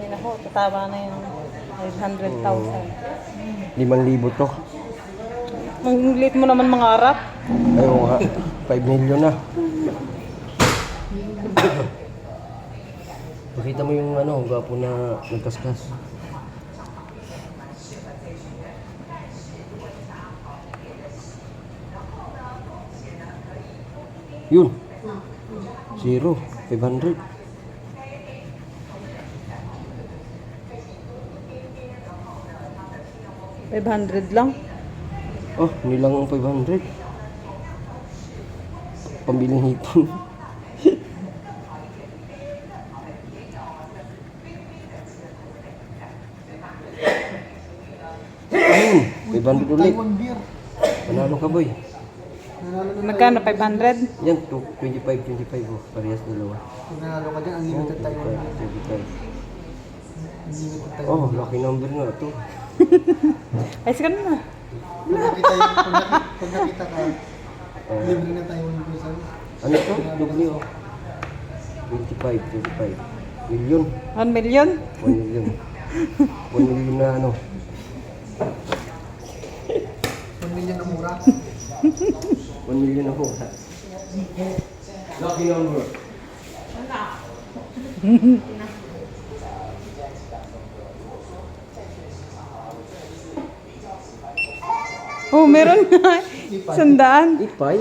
Yan ako, tatama na yung 500,000. 5,000 to. Ang lit mo naman mangarap. Ayaw nga, 5 million na. Pakita mo yung ano, gwapo na nagkaskas. Yun. 0, 500. $500 lang. Oh, nilang 500. Pambiling hipon. Ayun, 500 ulit. Taiwan beer. Panalo ka, boy. Nanalo na Magkano? 500? Yan, 25, oh. Parehas dalawa. Nanalo ka dyan, ang limited Taiwan beer. 25. Ang limited Taiwan Oh, beer. lucky number nga ito. Ay, sige na. Pag nakita ka, libre na Taiwan beer sa'yo. Ano ito? Doble, oh. 25 million. 1 million? 1 million. 1 million na ano. 1 million na mura. 1 million ako. Lucky number. Oh, meron nga. 100. Ipay?